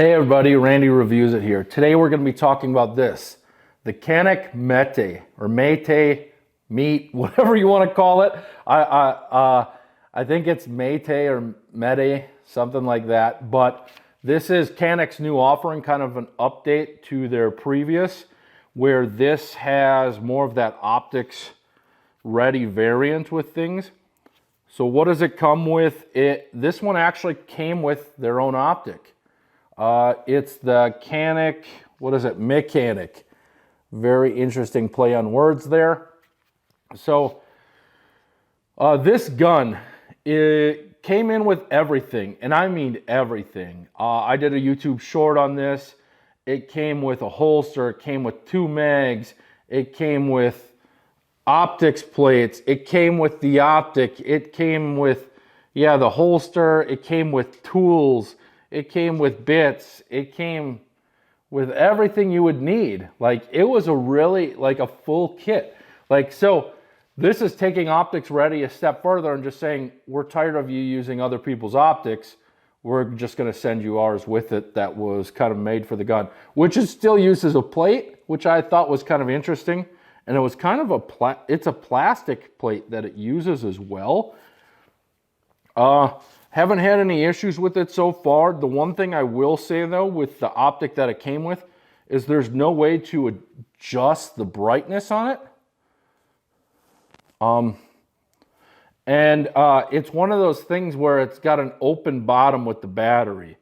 Hey everybody, Randy Reviews It here. Today we're going to be talking about this, the Canik METE, or Mete, meat, whatever you want to call it. I think it's Mete or Mete, something like that. But this is Canik's new offering, kind of an update to their previous, where this has more of that optics ready variant with things. So what does it come with? This one actually came with their own optic. It's the Canik, what is it? Mechanic. Very interesting play on words there. So this gun, it came in with everything, and I mean everything. I did a YouTube short on this. It came with a holster. It came with 2 mags. It came with optics plates. It came with the optic. It came with, the holster. It came with tools. It came with bits. It came with everything you would need. Like, it was a really, like, a full kit. Like, so this is taking optics ready a step further and just saying, we're tired of you using other people's optics. We're just going to send you ours with it that was kind of made for the gun, which is still used as a plate, which I thought was kind of interesting. And it was kind of it's a plastic plate that it uses as well. Haven't had any issues with it so far. The one thing I will say though, with the optic that it came with, is there's no way to adjust the brightness on it. It's one of those things where it's got an open bottom with the battery.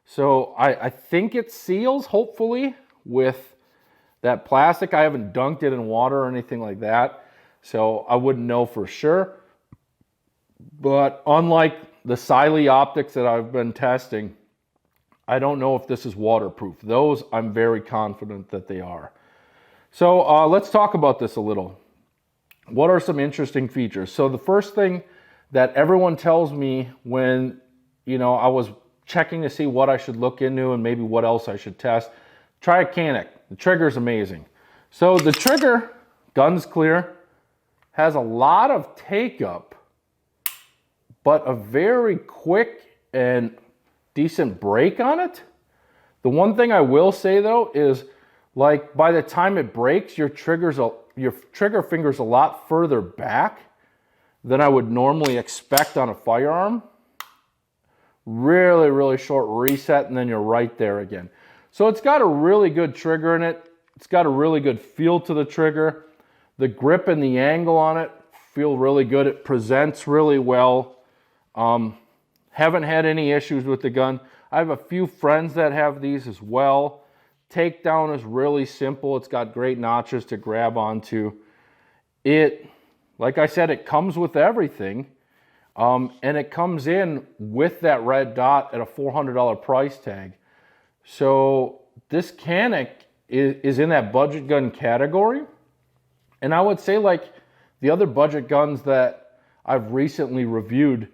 So I think it seals, hopefully, with that plastic. I haven't dunked it in water or anything like that, so I wouldn't know for sure. But unlike the Siley optics that I've been testing, I don't know if this is waterproof. Those I'm very confident that they are. So let's talk about this a little. What are some interesting features? So the first thing that everyone tells me when, I was checking to see what I should look into and maybe what else I should test, try a Canik. The trigger's amazing. So the trigger, gun's clear, has a lot of take-up, but a very quick and decent break on it. The one thing I will say though is, like, by the time it breaks, your trigger finger's a lot further back than I would normally expect on a firearm. Really, really short reset, and then you're right there again. So it's got a really good trigger in it. It's got a really good feel to the trigger. The grip and the angle on it feel really good. It presents really well. Haven't had any issues with the gun. I have a few friends that have these as well. Takedown is really simple. It's got great notches to grab onto. Like I said, it comes with everything. And it comes in with that red dot at a $400 price tag. So this Canik is in that budget gun category. And I would say, like the other budget guns that I've recently reviewed,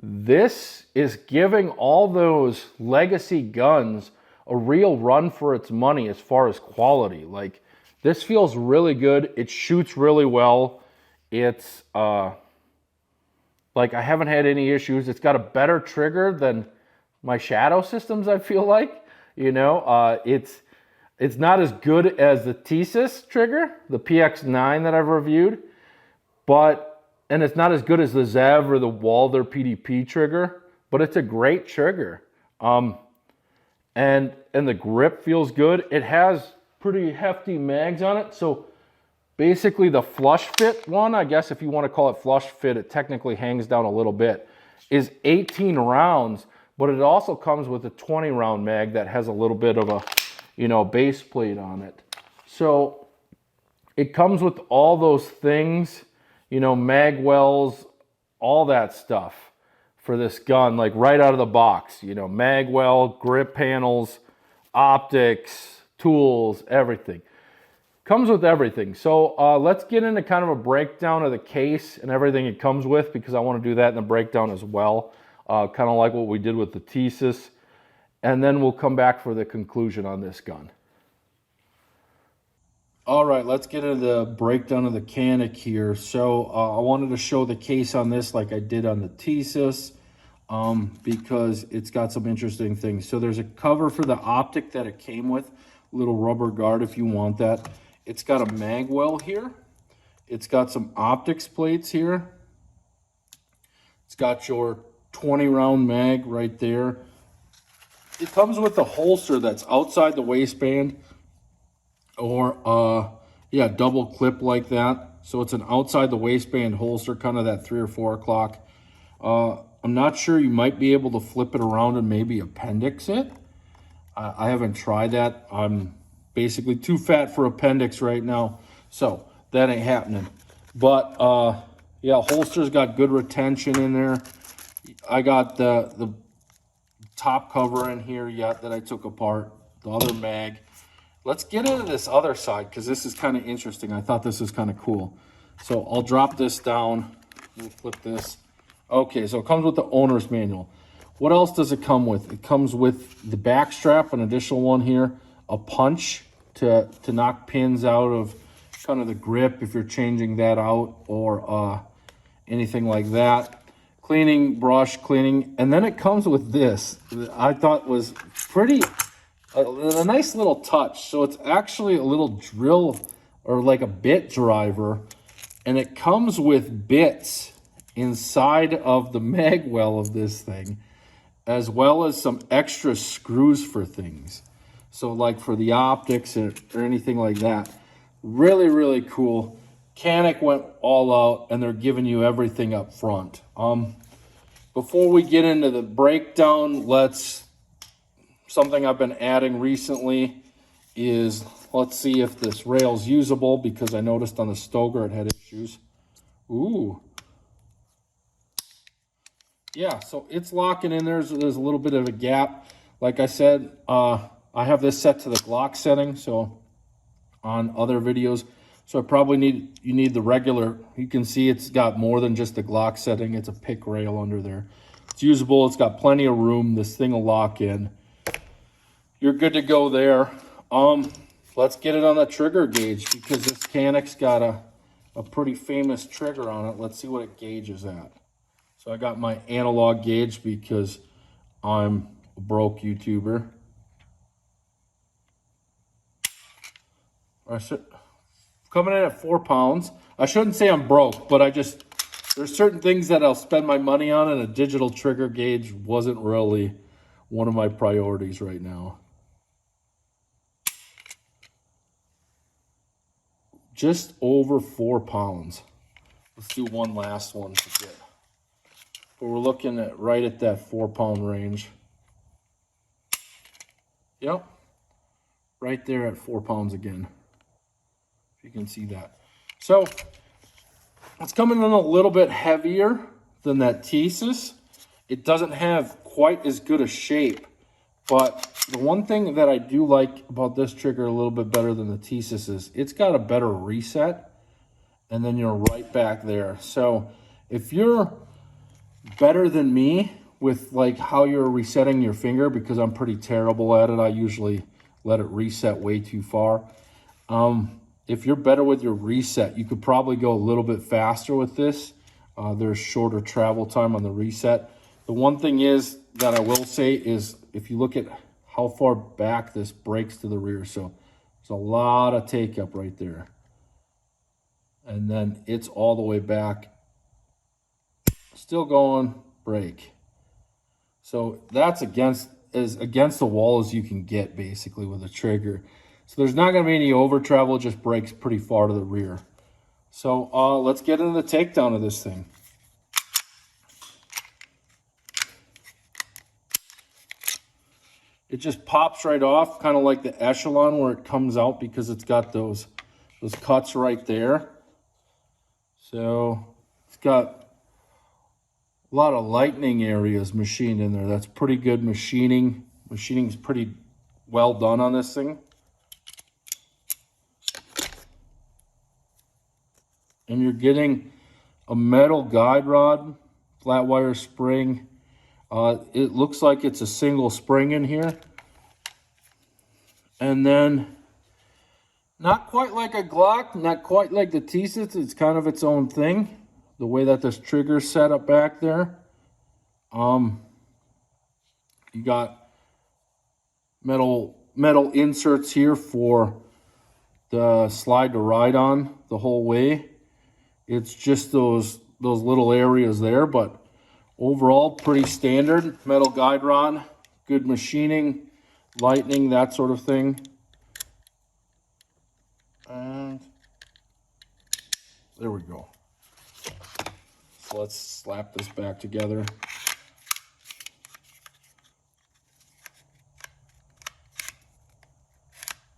this is giving all those legacy guns a real run for its money as far as quality. Like, this feels really good. It shoots really well. It's like, I haven't had any issues. It's got a better trigger than my Shadow systems, I feel like. It's not as good as the Thesis trigger, the PX9 that I've reviewed, and it's not as good as the Zev or the Walther PDP trigger, but it's a great trigger. And the grip feels good. It has pretty hefty mags on it. So basically the flush fit one, I guess if you want to call it flush fit, it technically hangs down a little bit, is 18 rounds, but it also comes with a 20 round mag that has a little bit of a, base plate on it. So it comes with all those things, mag wells, all that stuff for this gun, like right out of the box. Mag well, grip panels, optics, tools, everything. Comes with everything. So let's get into kind of a breakdown of the case and everything it comes with, because I want to do that in the breakdown as well. Kind of like what we did with the Thesis. And then we'll come back for the conclusion on this gun. All right, let's get into the breakdown of the Canik here. So I wanted to show the case on this like I did on the Thesis. because it's got some interesting things. So there's a cover for the optic that it came with, little rubber guard if you want that. It's got a mag well here. It's got some optics plates here. It's got your 20 round mag right there. It comes with a holster that's outside the waistband, or yeah, double clip like that. So it's an outside the waistband holster, kind of that 3 or 4 o'clock. I'm not sure, you might be able to flip it around and maybe appendix it. I haven't tried that. I'm basically too fat for appendix right now, so that ain't happening. But yeah, holster's got good retention in there. I got the top cover in here yet that I took apart, the other mag. Let's get into this other side because this is kind of interesting. I thought this was kind of cool. So I'll drop this down. We'll flip this. Okay, so it comes with the owner's manual. What else does it come with? It comes with the back strap, an additional one here, a punch to knock pins out of kind of the grip if you're changing that out, or anything like that. Cleaning brush, cleaning, and then it comes with this. I thought was pretty, a nice little touch. So it's actually a little drill, or like a bit driver, and it comes with bits inside of the mag well of this thing, as well as some extra screws for things. So like for the optics or anything like that. Really, really cool. Canik went all out, and they're giving you everything up front. Before we get into the breakdown, something I've been adding recently is, let's see if this rail's usable, because I noticed on the Stoker it had issues. Ooh. Yeah, so it's locking in there. So there's a little bit of a gap. Like I said, I have this set to the Glock setting, so on other videos. So I probably you need the regular. You can see it's got more than just the Glock setting. It's a pick rail under there. It's usable. It's got plenty of room. This thing will lock in. You're good to go there. Let's get it on the trigger gauge, because this Canik's got a pretty famous trigger on it. Let's see what it gauges at. So I got my analog gauge because I'm a broke YouTuber. Coming in at 4 pounds. I shouldn't say I'm broke, but there's certain things that I'll spend my money on, and a digital trigger gauge wasn't really one of my priorities right now. Just over 4 pounds. Let's do one last one to get. But we're looking at right at that 4 pound range. Yep. Right there at 4 pounds again. If you can see that. So it's coming in a little bit heavier than that Thesis. It doesn't have quite as good a shape, but the one thing that I do like about this trigger a little bit better than the Thesis is it's got a better reset, and then you're right back there. So if you're better than me with like how you're resetting your finger, because I'm pretty terrible at it, I usually let it reset way too far. If you're better with your reset, you could probably go a little bit faster with this. There's shorter travel time on the reset. The one thing is that I will say is, if you look at how far back this breaks to the rear, so there's a lot of take up right there, and then it's all the way back, still going, break. So that's as against the wall as you can get, basically, with a trigger. So there's not going to be any over travel, it just breaks pretty far to the rear. So let's get into the takedown of this thing. It just pops right off, kind of like the Echelon, where it comes out because it's got those cuts right there. So it's got a lot of lightning areas machined in there. That's pretty good machining. Machining's pretty well done on this thing. And you're getting a metal guide rod, flat wire spring. It looks like it's a single spring in here. And then, not quite like a Glock, not quite like the Thesis, it's kind of its own thing, the way that this trigger's set up back there. You got metal inserts here for the slide to ride on the whole way. It's just those little areas there, but overall pretty standard. Metal guide rod, good machining, lightning, that sort of thing. And there we go. So let's slap this back together.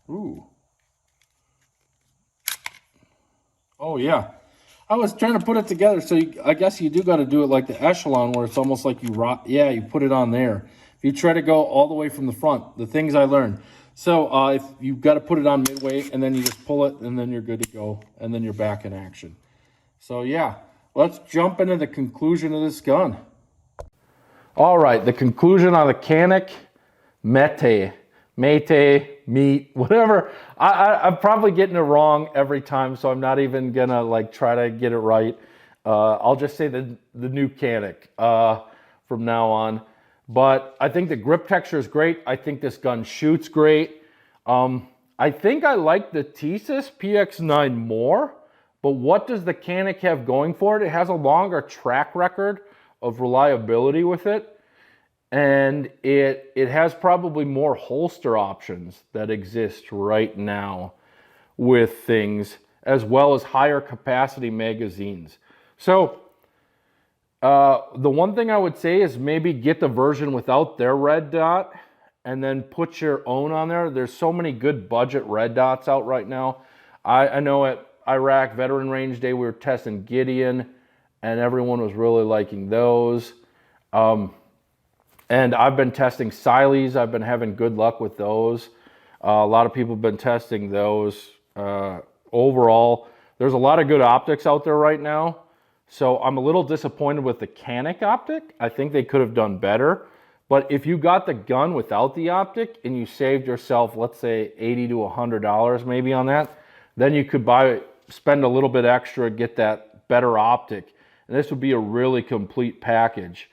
Ooh. Oh yeah. I was trying to put it together, so I guess you do got to do it like the echelon, where it's almost like you put it on there. If you try to go all the way from the front, the things I learned. So if you've got to put it on midway, and then you just pull it, and then you're good to go, and then you're back in action. So yeah, let's jump into the conclusion of this gun. All right, the conclusion on the Canik METE, whatever. I'm probably getting it wrong every time, so I'm not even gonna like try to get it right. I'll just say the new Canik from now on. But I think the grip texture is great. I think this gun shoots great. I think I like the Thesis PX9 more, but what does the Canik have going for it? It has a longer track record of reliability with it. And it has probably more holster options that exist right now with things, as well as higher capacity magazines. So the one thing I would say is maybe get the version without their red dot and then put your own on there. There's so many good budget red dots out right now. I know at Iraq Veteran Range Day we were testing Gideon, and everyone was really liking those. And I've been testing Sileys. I've been having good luck with those. A lot of people have been testing those. Overall, there's a lot of good optics out there right now. So I'm a little disappointed with the Canik optic. I think they could have done better. But if you got the gun without the optic and you saved yourself, let's say $80 to $100 maybe on that, then you could spend a little bit extra, get that better optic. And this would be a really complete package.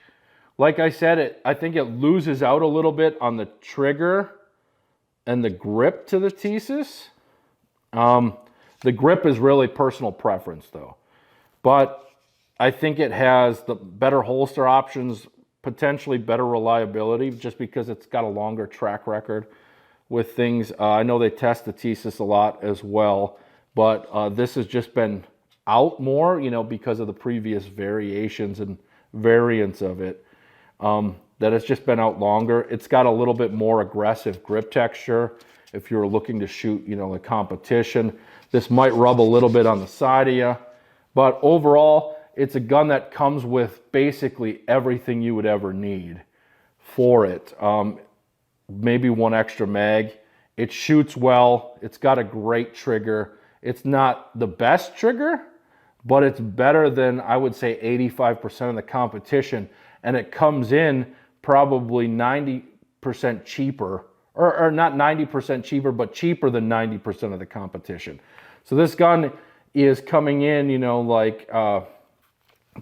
Like I said, I think it loses out a little bit on the trigger and the grip to the Thesis. The grip is really personal preference though. But I think it has the better holster options, potentially better reliability, just because it's got a longer track record with things. I know they test the Thesis a lot as well, but this has just been out more, because of the previous variations and variants of it. That it's just been out longer. It's got a little bit more aggressive grip texture. If you're looking to shoot, the competition, this might rub a little bit on the side of you. But overall, it's a gun that comes with basically everything you would ever need for it. Maybe one extra mag. It shoots well. It's got a great trigger. It's not the best trigger, but it's better than, I would say, 85% of the competition. And it comes in probably 90% cheaper, or not 90% cheaper, but cheaper than 90% of the competition. So this gun is coming in,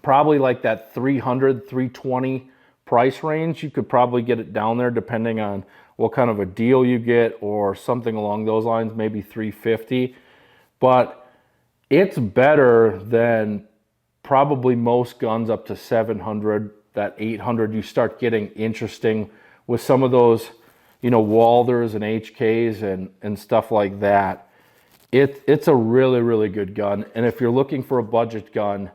probably like that $300, $320 price range. You could probably get it down there depending on what kind of a deal you get or something along those lines, maybe $350. But it's better than probably most guns up to $700. That $800, you start getting interesting with some of those, Walders and HKs and stuff like that. It's a really, really good gun. And if you're looking for a budget gun,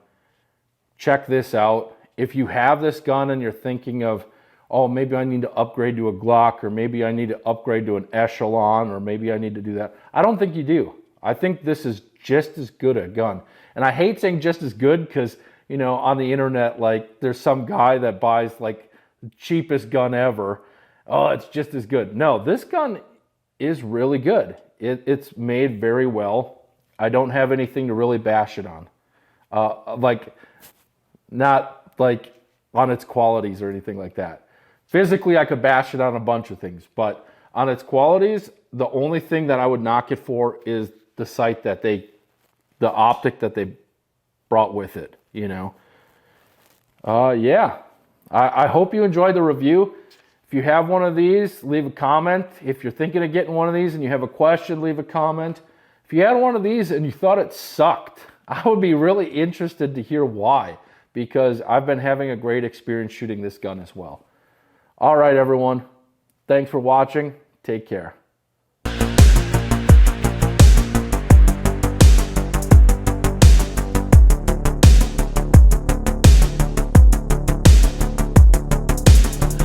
check this out. If you have this gun and you're thinking of, oh, maybe I need to upgrade to a Glock, or maybe I need to upgrade to an Echelon, or maybe I need to do that. I don't think you do. I think this is just as good a gun. And I hate saying just as good because, on the internet, like there's some guy that buys like the cheapest gun ever. Oh, it's just as good. No, this gun is really good. It's made very well. I don't have anything to really bash it on. Not like on its qualities or anything like that. Physically, I could bash it on a bunch of things, but on its qualities, the only thing that I would knock it for is the sight that the optic that they brought with it, Yeah. I hope you enjoyed the review. If you have one of these, leave a comment. If you're thinking of getting one of these and you have a question, leave a comment. If you had one of these and you thought it sucked, I would be really interested to hear why, because I've been having a great experience shooting this gun as well. All right, everyone. Thanks for watching. Take care.